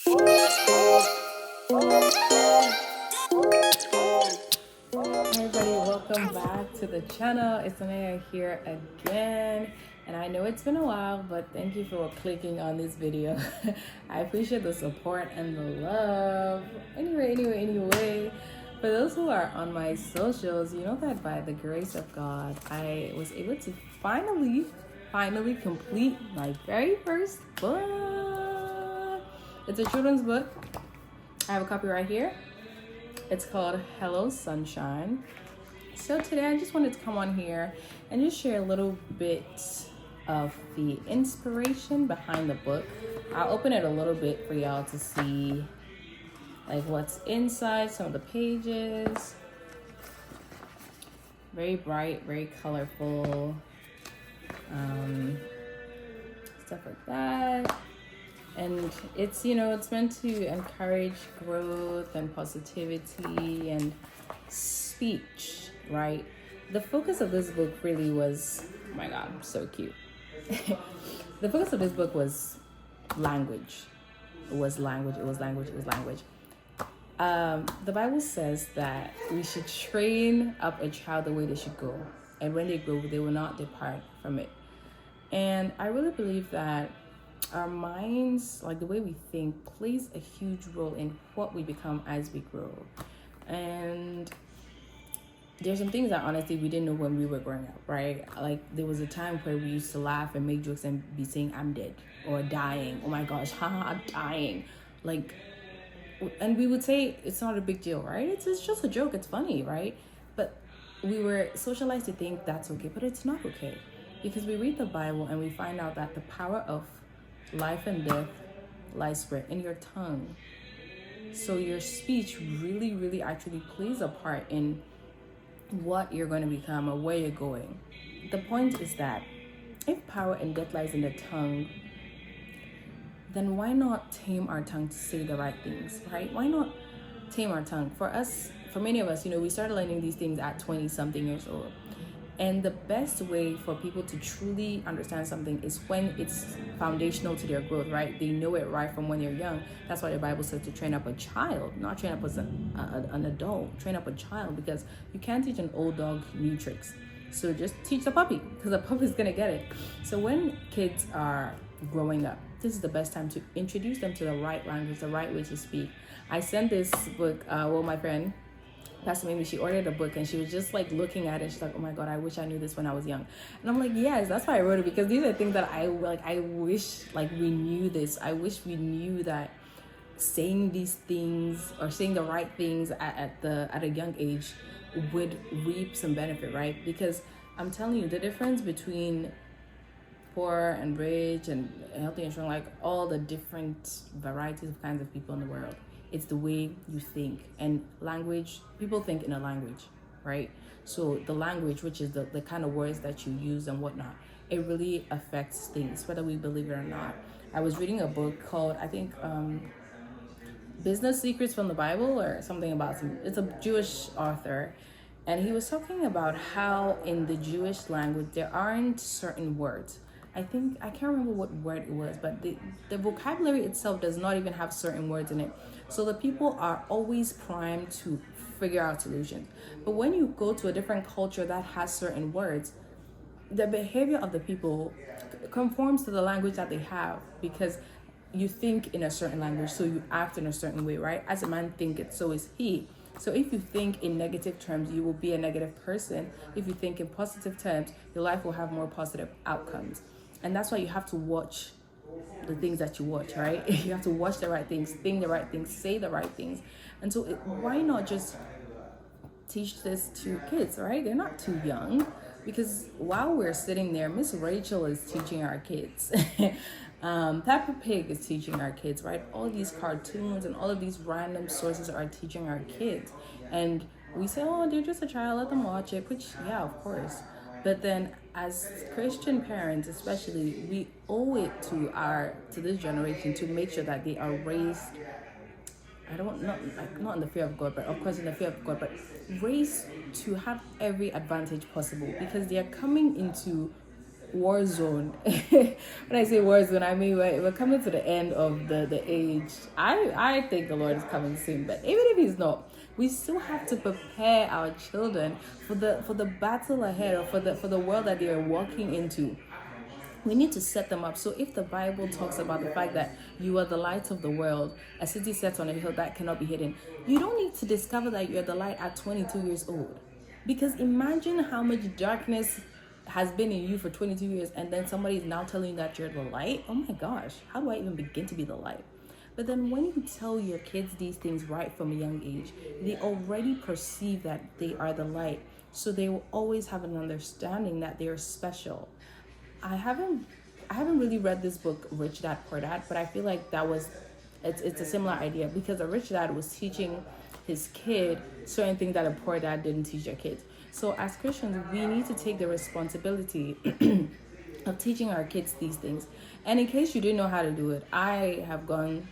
Everybody, welcome back to the channel. It's Anaya here again, and I know it's been a while, but thank you for clicking on this video. I appreciate the support and the love. Anyway, for those who are on my socials, you know that by the grace of God, I was able to finally complete my very first book. It's a children's book. I have a copy right here. It's called Hello Sunshine. So today I just wanted to come on here and just share a little bit of the inspiration behind the book. I'll open it a little bit for y'all to see like what's inside, some of the pages. Very bright, very colorful, stuff like that. And it's, it's meant to encourage growth and positivity and speech, right? The focus of this book really was, oh my God, so cute. The focus of this book was language. It was language. The Bible says that we should train up a child the way they should go. And when they grow, they will not depart from it. And I really believe that our minds, like the way we think, plays a huge role in what we become as we grow. And there's some things that honestly we didn't know when we were growing up, right? Like there was a time where we used to laugh and make jokes and be saying I'm dead or dying. Oh my gosh, haha, I'm dying. And we would say it's not a big deal, right? It's just a joke, it's funny, right? But we were socialized to think that's okay, but it's not okay. Because we read the Bible and we find out that the power of life and death lies where? In your tongue. So your speech really actually plays a part in what you're going to become or where you're going. The point is that if power and death lies in the tongue, then why not tame our tongue to say the right things, right? Why not tame our tongue? For many of us, we started learning these things at 20 something years old. And the best way for people to truly understand something is when it's foundational to their growth, right? They know it right from when they're young. That's why the Bible says to train up a child, not train up as an adult, train up a child, because you can't teach an old dog new tricks. So just teach the puppy, because the puppy's gonna get it. So when kids are growing up, this is the best time to introduce them to the right language, the right way to speak. I sent this book, my friend, Pastor Mimi, she ordered a book and she was just like looking at it. She's like, oh my God, I wish I knew this when I was young. And I'm like, yes, that's why I wrote it, because these are things that I wish we knew this. I wish we knew that saying these things or saying the right things at a young age would reap some benefit, right? Because I'm telling you, the difference between poor and rich and healthy and strong, like all the different varieties of kinds of people in the world, it's the way you think. And language, people think in a language, right? So the language, which is the kind of words that you use and whatnot, it really affects things, whether we believe it or not. I was reading a book called, I think, Business Secrets from the Bible or something about it's a Jewish author. And he was talking about how in the Jewish language, there aren't certain words. I can't remember what word it was, but the vocabulary itself does not even have certain words in it. So the people are always primed to figure out solutions. But when you go to a different culture that has certain words, the behavior of the people conforms to the language that they have, because you think in a certain language, so you act in a certain way, right? As a man thinketh, so is he. So if you think in negative terms, you will be a negative person. If you think in positive terms, your life will have more positive outcomes. And that's why you have to watch the things that you watch, right? You have to watch the right things, think the right things, say the right things. And so why not just teach this to kids, right? They're not too young, because while we're sitting there, Miss Rachel is teaching our kids. Peppa Pig is teaching our kids, right? All these cartoons and all of these random sources are teaching our kids. And we say, oh, they're just a child, let them watch it, which, yeah, of course. But then as Christian parents, especially, we owe it to this generation to make sure that they are raised, not in the fear of God, but of course in the fear of God, but raised to have every advantage possible, because they are coming into war zone. When I say war zone, I mean we're coming to the end of the age. I think the Lord is coming soon, but even if He's not, we still have to prepare our children for the battle ahead, or for the world that they are walking into. We need to set them up. So if the Bible talks about the fact that you are the light of the world, a city set on a hill that cannot be hidden, you don't need to discover that you're the light at 22 years old. Because imagine how much darkness has been in you for 22 years, and then somebody is now telling you that you're the light. Oh my gosh, how do I even begin to be the light? But then when you tell your kids these things right from a young age, they already perceive that they are the light. So they will always have an understanding that they are special. I haven't really read this book, Rich Dad Poor Dad, but I feel like it's a similar idea, because a rich dad was teaching his kid certain things that a poor dad didn't teach their kids. So as Christians, we need to take the responsibility of teaching our kids these things. And in case you didn't know how to do it, I have gone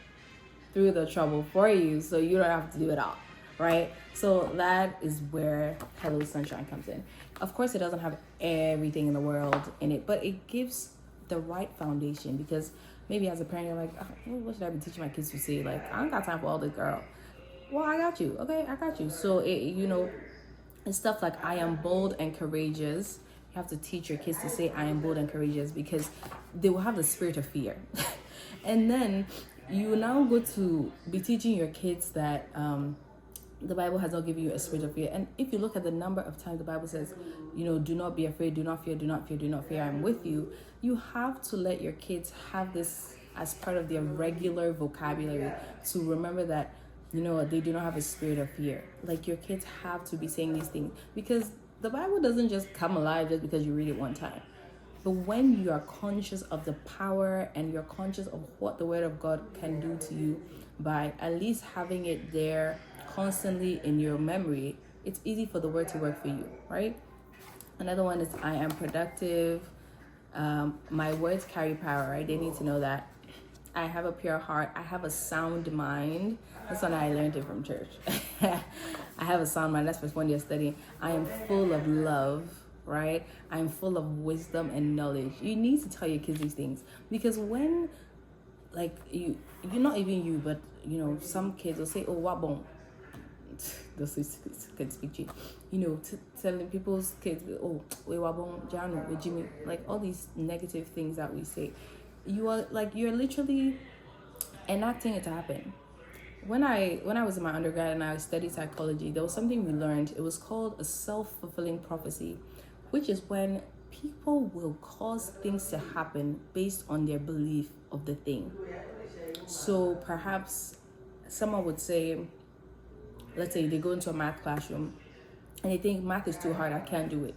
through the trouble for you, so you don't have to do it all, right? So that is where Hello Sunshine comes in. Of course, it doesn't have everything in the world in it, but it gives the right foundation, because maybe as a parent, you're like, oh, what should I be teaching my kids to say? Like, I don't got time for all this, girl. Well, I got you. Okay, I got you. So, it's stuff like, I am bold and courageous. You have to teach your kids to say, I am bold and courageous, because they will have the spirit of fear. And then you now go to be teaching your kids that the Bible has not given you a spirit of fear. And if you look at the number of times the Bible says, do not be afraid, do not fear, do not fear, do not fear, I'm with you. You have to let your kids have this as part of their regular vocabulary, to remember that, they do not have a spirit of fear. Like, your kids have to be saying these things, because the Bible doesn't just come alive just because you read it one time. But when you are conscious of the power, and you're conscious of what the Word of God can do to you by at least having it there constantly in your memory, it's easy for the Word to work for you, right? Another one is, I am productive. My words carry power, right? They need to know that. I have a pure heart. I have a sound mind. That's when I learned it from church. I have a sound mind. That's first one you're studying. I am full of love, right? I am full of wisdom and knowledge. You need to tell your kids these things, because when, like, you're not even you, but some kids will say, oh, what bon? Those can speak to you. Telling people's kids, oh, we were born Jano, we Jimmy, like all these negative things that we say. You're literally enacting it to happen. When I was in my undergrad and I studied psychology, there was something we learned. It was called a self-fulfilling prophecy, which is when people will cause things to happen based on their belief of the thing. So perhaps someone would say, let's say they go into a math classroom and they think math is too hard, I can't do it.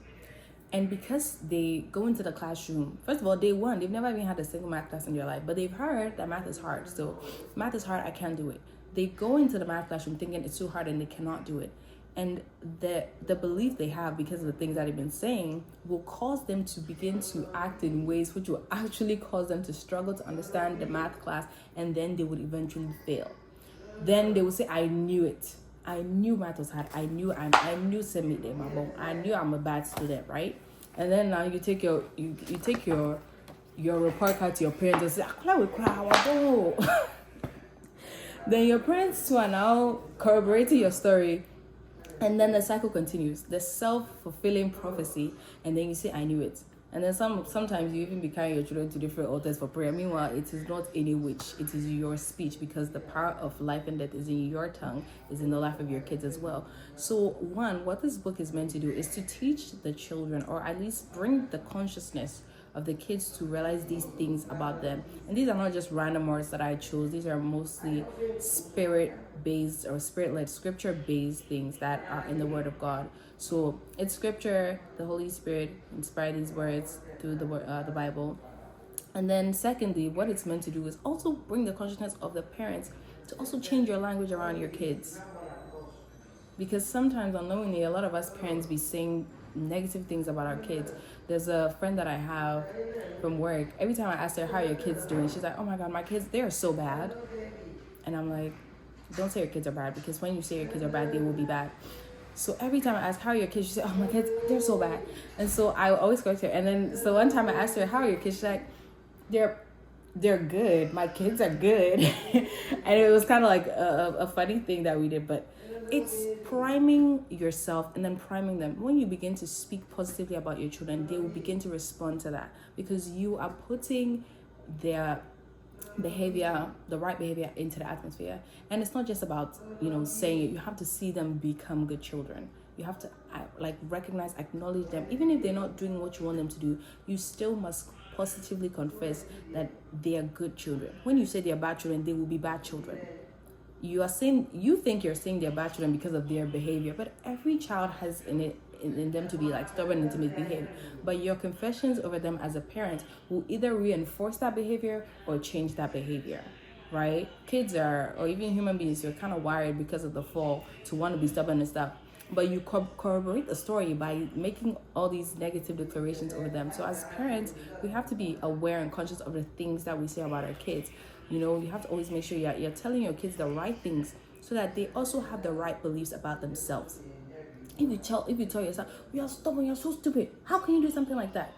And because they go into the classroom, first of all, they've never even had a single math class in their life, but they've heard that math is hard. So math is hard, I can't do it. They go into the math classroom thinking it's too hard and they cannot do it. And the belief they have, because of the things that I've been saying, will cause them to begin to act in ways which will actually cause them to struggle to understand the math class, and then they would eventually fail. Then they will say, I knew it. I knew math was hard. I knew I knew I'm a bad student, right? And then now you take your report card to your parents and say, then your parents too are now corroborating your story. And then the cycle continues, the self-fulfilling prophecy, and then you say, I knew it. And then sometimes you even be carrying your children to different altars for prayer. Meanwhile, it is not any witch, it is your speech, because the power of life and death is in your tongue, is in the life of your kids as well. So what this book is meant to do is to teach the children, or at least bring the consciousness of the kids to realize these things about them. And these are not just random words that I chose. These are mostly spirit-based or spirit-led, scripture-based things that are in the Word of God. So it's scripture, the Holy Spirit inspired these words through the Bible. And then secondly, what it's meant to do is also bring the consciousness of the parents to also change your language around your kids. Because sometimes unknowingly, a lot of us parents be saying negative things about our kids. There's a friend that I have from work. Every time I ask her, how are your kids doing? She's like, oh my God, my kids, they are so bad. And I'm like, don't say your kids are bad, because when you say your kids are bad, they will be bad. So every time I ask, how are your kids? She said, oh, my kids, they're so bad. And so I always correct her. And then, so one time I asked her, how are your kids? She's like, they're good. My kids are good. And it was kind of like a funny thing that we did. But it's priming yourself and then priming them. When you begin to speak positively about your children, they will begin to respond to that, because you are putting their behavior, the right behavior, into the atmosphere. And it's not just about, saying it. You have to see them become good children. You have to recognize, acknowledge them. Even if they're not doing what you want them to do, you still must positively confess that they are good children. When you say they are bad children, they will be bad children. You think you're saying they're bad children because of their behavior, but every child has in them to be stubborn and to misbehave. But your confessions over them as a parent will either reinforce that behavior or change that behavior, right? Kids or even human beings, you're kind of wired because of the fall to want to be stubborn and stuff. But you corroborate the story by making all these negative declarations over them. So as parents, we have to be aware and conscious of the things that we say about our kids. You have to always make sure you're telling your kids the right things so that they also have the right beliefs about themselves. If you tell yourself, you're stubborn, you're so stupid, how can you do something like that?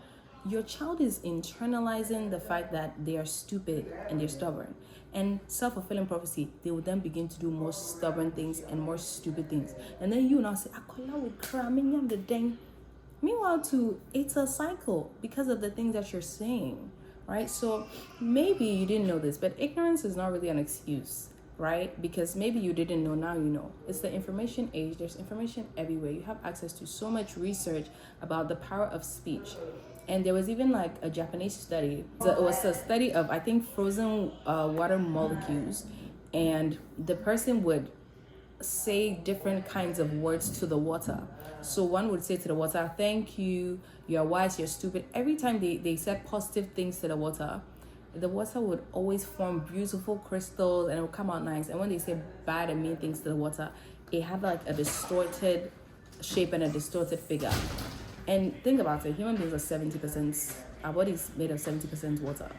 Your child is internalizing the fact that they are stupid and they're stubborn. And self-fulfilling prophecy, they will then begin to do more stubborn things and more stupid things. And then you now say, meanwhile, too, it's a cycle because of the things that you're saying, right? So maybe you didn't know this, but ignorance is not really an excuse, right? Because maybe you didn't know, now you know. It's the information age. There's information everywhere. You have access to so much research about the power of speech. And there was even a Japanese study. It was a study of, I think, frozen water molecules. And the person would say different kinds of words to the water. So one would say to the water, thank you, you're wise, you're stupid. Every time they said positive things to the water would always form beautiful crystals and it would come out nice. And when they say bad and mean things to the water, it had a distorted shape and a distorted figure. And think about it, human beings are 70%, our body's made of 70% water.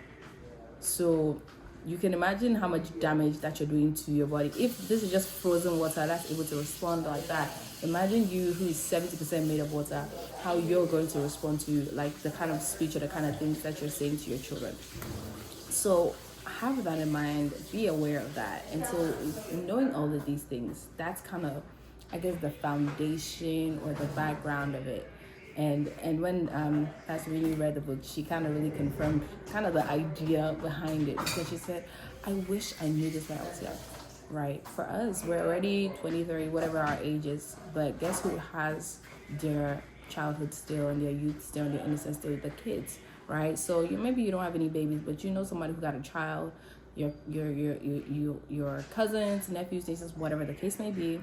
So you can imagine how much damage that you're doing to your body. If this is just frozen water that's able to respond like that, imagine you who is 70% made of water, how you're going to respond to the kind of speech or the kind of things that you're saying to your children. So have that in mind, be aware of that. And so knowing all of these things, that's kind of, I guess, the foundation or the background of it. And when Pastor really read the book, she kind of really confirmed kind of the idea behind it, because she said, I wish I knew this when I was young, right? For us, we're already 20, 30, whatever our age is, but guess who has their childhood still and their youth still and their innocence still? The kids, right? So maybe you don't have any babies, but you know somebody who got a child, your cousins, nephews, nieces, whatever the case may be.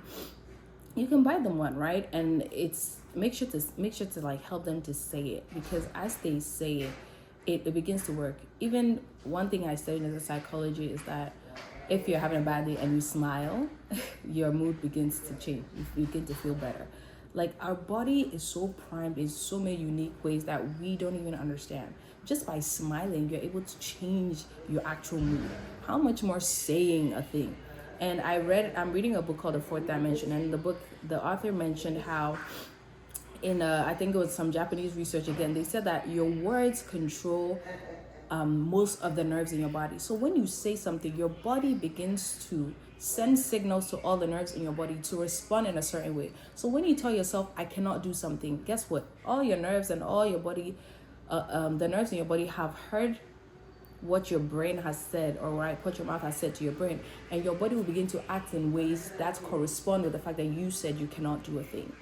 You can buy them one, right? And it's make sure to help them to say it, because as they say it begins to work. Even one thing I studied as a psychology is that if you're having a bad day and you smile, your mood begins to change. You begin to feel better. Our body is so primed in so many unique ways that we don't even understand. Just by smiling, you're able to change your actual mood. How much more saying a thing? And I'm reading a book called The Fourth Dimension, and the book, the author mentioned how I think it was some Japanese research again, they said that your words control most of the nerves in your body. So when you say something, your body begins to send signals to all the nerves in your body to respond in a certain way. So when you tell yourself, I cannot do something, guess what? All your nerves and all your body, the nerves in your body have heard what your brain has said, or what your mouth has said to your brain, and your body will begin to act in ways that correspond with the fact that you said you cannot do a thing.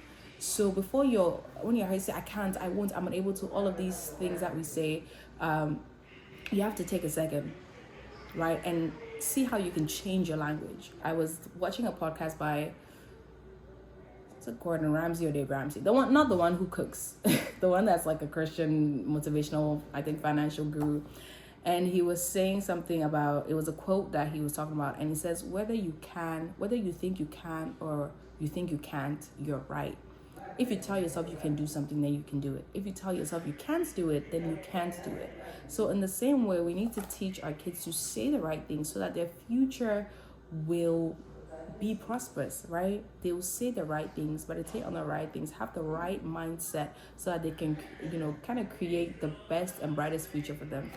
So when you say I can't, I won't, I'm unable to, all of these things that we say, you have to take a second, right, and see how you can change your language. I was watching a podcast by Gordon Ramsay or Dave Ramsey, not the one who cooks, the one that's a Christian motivational, I think, financial guru. And he was saying something about, it was a quote that he was talking about, and he says, whether you think you can or you think you can't, you're right. If you tell yourself you can do something, then you can do it. If you tell yourself you can't do it, then you can't do it. So in the same way, we need to teach our kids to say the right things so that their future will be prosperous, right? They will say the right things, meditate on the right things, have the right mindset so that they can, kind of create the best and brightest future for them.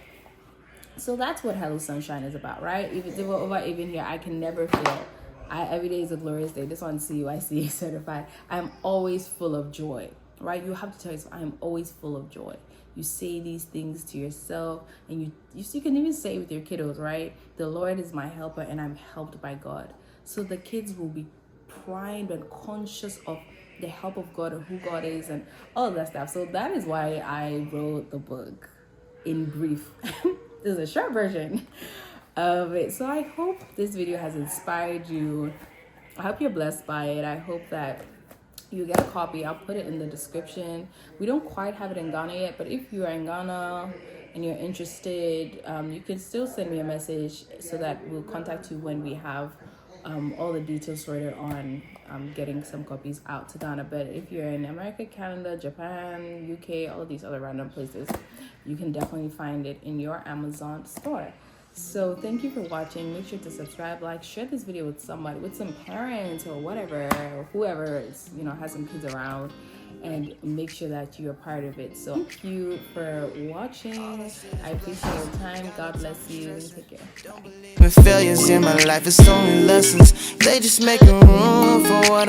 So that's what Hello Sunshine is about, right? Even here, I can never fail. Every day is a glorious day. This one's CUICA certified. I'm always full of joy, right? You have to tell yourself, I'm always full of joy. You say these things to yourself, and you can even say it with your kiddos, right? The Lord is my helper, and I'm helped by God. So the kids will be primed and conscious of the help of God and who God is and all of that stuff. So that is why I wrote the book in brief. This is a short version of it. So I hope this video has inspired you. I hope you're blessed by it. I hope that you get a copy. I'll put it in the description. We don't quite have it in Ghana yet, but if you are in Ghana and you're interested, you can still send me a message so that we'll contact you when we have all the details sorted on getting some copies out to Ghana. But if you're in America, Canada, Japan, UK, all of these other random places, you can definitely find it in your Amazon store. So thank you for watching. Make sure to subscribe, like, share this video with somebody, with some parents or whatever, or whoever is, has some kids around, and make sure that you're part of it. So thank you for watching. I appreciate your time. God bless you. Take care. Bye. Failures in my life, it's only lessons. They just making room for what